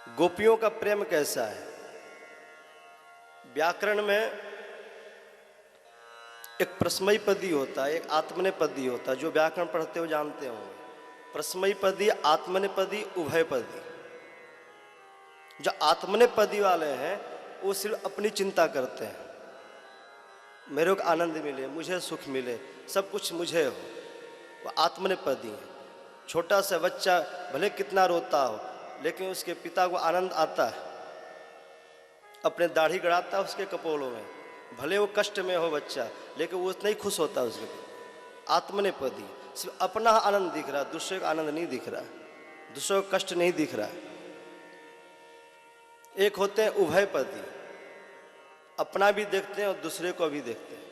गोपियों का प्रेम कैसा है? व्याकरण में एक प्रश्मयी पदी होता है, एक आत्मनेपदी होता है। जो व्याकरण पढ़ते हो जानते होंगे। प्रश्मयी पदी, आत्मनेपदी, उभयपदी। जो आत्मनेपदी वाले हैं वो सिर्फ अपनी चिंता करते हैं, मेरे को आनंद मिले, मुझे सुख मिले, सब कुछ मुझे हो। वो आत्मनेपदी है। छोटा सा बच्चा भले कितना रोता हो, लेकिन उसके पिता को आनंद आता है, अपने दाढ़ी गड़ाता है उसके कपोलों में। भले वो कष्ट में हो बच्चा, लेकिन वो उतना ही खुश होता है उसके। आत्मनेपदी, सिर्फ अपना आनंद दिख रहा है, दूसरे का आनंद नहीं दिख रहा है, दूसरे का कष्ट नहीं दिख रहा है। एक होते हैं उभयपदी, अपना भी देखते हैं और दूसरे को भी देखते हैं,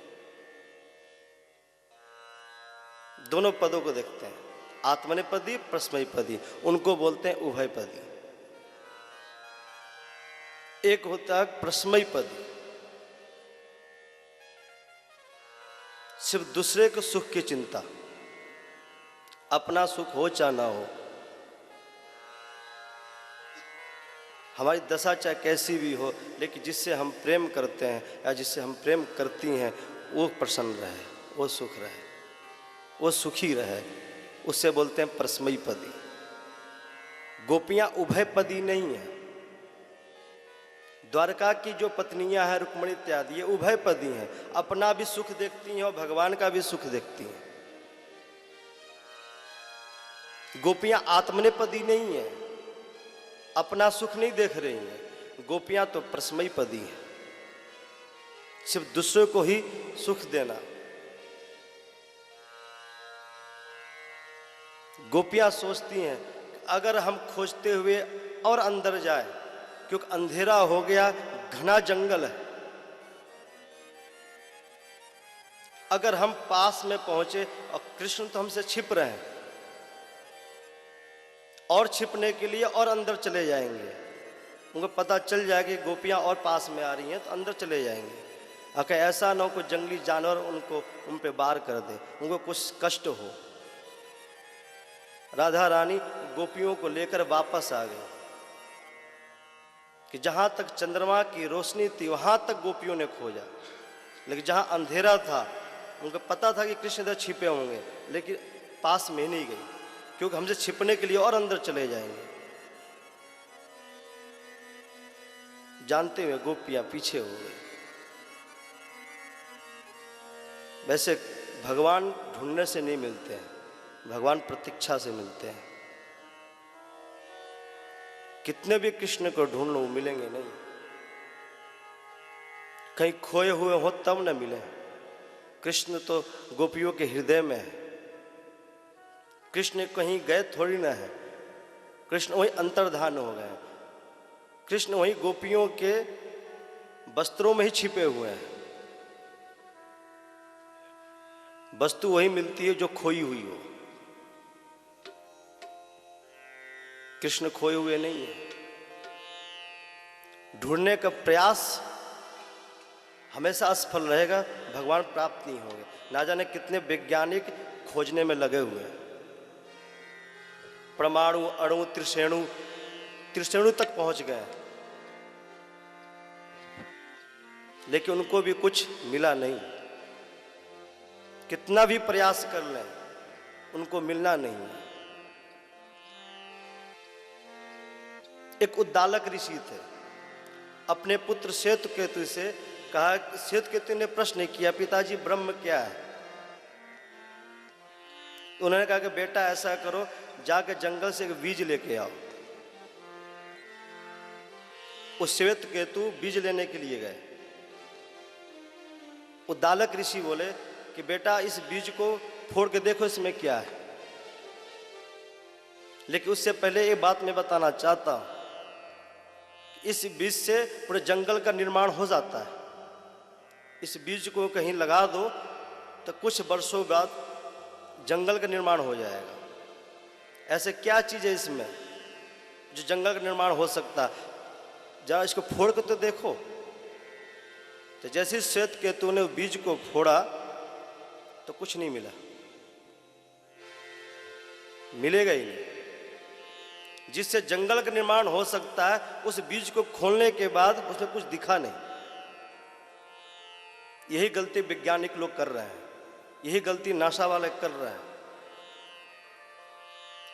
दोनों पदों को देखते हैं। आत्मनेपदी, प्रश्मयीपदी, उनको बोलते हैं उभयपदी। एक होता है प्रश्मयीपदी, सिर्फ दूसरे के सुख की चिंता, अपना सुख हो चाहे ना हो, हमारी दशा चाहे कैसी भी हो, लेकिन जिससे हम प्रेम करते हैं या जिससे हम प्रेम करती हैं वो प्रसन्न रहे, वो सुख रहे, वो सुखी रहे, उससे बोलते हैं प्रश्मयीपदी। गोपियां उभयपदी नहीं है। द्वारका की जो पत्नियां हैं रुक्मिणी इत्यादि, ये उभयपदी हैं, अपना भी सुख देखती हैं और भगवान का भी सुख देखती हैं। गोपियां आत्मनेपदी नहीं है, अपना सुख नहीं देख रही हैं। गोपियां तो प्रश्मयीपदी हैं, सिर्फ दूसरे को ही सुख देना। गोपियां सोचती हैं अगर हम खोजते हुए और अंदर जाए, क्योंकि अंधेरा हो गया, घना जंगल है, अगर हम पास में पहुंचे और कृष्ण तो हमसे छिप रहे हैं, और छिपने के लिए और अंदर चले जाएंगे, उनको पता चल जाएगा कि गोपियां और पास में आ रही हैं, तो अंदर चले जाएंगे। अगर ऐसा ना हो कोई जंगली जानवर उनको उन पे वार कर दे, उनको कुछ कष्ट हो। राधा रानी गोपियों को लेकर वापस आ गई कि जहां तक चंद्रमा की रोशनी थी वहां तक गोपियों ने खोजा, लेकिन जहां अंधेरा था उनको पता था कि कृष्ण इधर छिपे होंगे, लेकिन पास में नहीं गई, क्योंकि हमसे छिपने के लिए और अंदर चले जाएंगे। जानते हुए गोपियां पीछे हो गई। वैसे भगवान ढूंढने से नहीं मिलते हैं, भगवान प्रतीक्षा से मिलते हैं। कितने भी कृष्ण को ढूंढ लो मिलेंगे नहीं, कहीं खोए हुए हो तब न मिले। कृष्ण तो गोपियों के हृदय में है, कृष्ण कहीं गए थोड़ी ना है, कृष्ण वहीं अंतर्धान हो गए, कृष्ण वहीं गोपियों के वस्त्रों में ही छिपे हुए हैं। वस्तु वही मिलती है जो खोई हुई हो, कृष्ण खोए हुए नहीं है। ढूंढने का प्रयास हमेशा असफल रहेगा, भगवान प्राप्त नहीं होंगे। ना जाने कितने वैज्ञानिक खोजने में लगे हुए हैं, परमाणु, अणु, त्रिशेणु तक पहुंच गए, लेकिन उनको भी कुछ मिला नहीं। कितना भी प्रयास कर लें उनको मिलना नहीं है। एक उद्दालक ऋषि थे, अपने पुत्र श्वेतकेतु से कहा, श्वेतकेतु ने प्रश्न किया, पिताजी ब्रह्म क्या है? उन्होंने कहा कि बेटा ऐसा करो, जाके जंगल से एक बीज लेके आओ। उस श्वेतकेतु बीज लेने के लिए गए। उद्दालक ऋषि बोले कि बेटा इस बीज को फोड़ के देखो इसमें क्या है। लेकिन उससे पहले एक बात मैं बताना चाहता हूं, इस बीज से पूरे जंगल का निर्माण हो जाता है। इस बीज को कहीं लगा दो तो कुछ वर्षों बाद जंगल का निर्माण हो जाएगा। ऐसे क्या चीज़ है इसमें जो जंगल का निर्माण हो सकता है? जरा इसको फोड़ के तो देखो। तो जैसे श्वेतकेतु ने बीज को फोड़ा तो कुछ नहीं मिला, मिलेगा ही नहीं। जिससे जंगल का निर्माण हो सकता है, उस बीज को खोलने के बाद उसमें कुछ दिखा नहीं। यही गलती वैज्ञानिक लोग कर रहे हैं, यही गलती नासा वाले कर रहे हैं।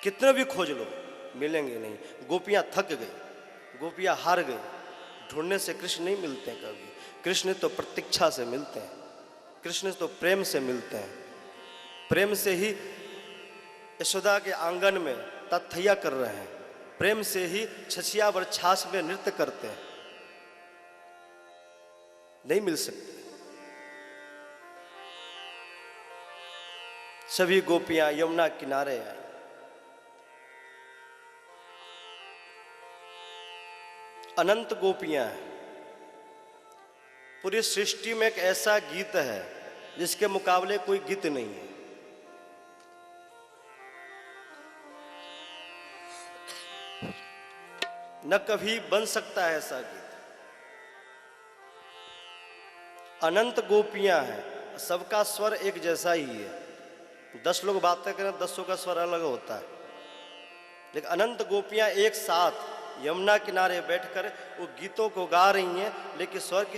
कितने भी खोज लो, मिलेंगे नहीं। गोपियां थक गई, गोपियां हार गई, ढूंढने से कृष्ण नहीं मिलते कभी। कृष्ण तो प्रतीक्षा से मिलते हैं, कृष्ण तो प्रेम से मिलते हैं। प्रेम से ही यशोदा के आंगन में तथैया कर रहे हैं, प्रेम से ही छछिया वर छाछ में नृत्य करते हैं। नहीं मिल सकते। सभी गोपियां यमुना किनारे आई। अनंत गोपियां हैं। पूरी सृष्टि में एक ऐसा गीत है जिसके मुकाबले कोई गीत नहीं है। न कभी बन सकता है ऐसा गीत। अनंत गोपियां हैं, सबका स्वर एक जैसा ही है। 10 लोग बातें करें, 10 का स्वर अलग होता है, लेकिन अनंत गोपियां एक साथ यमुना किनारे बैठकर वो गीतों को गा रही हैं, लेकिन स्वर की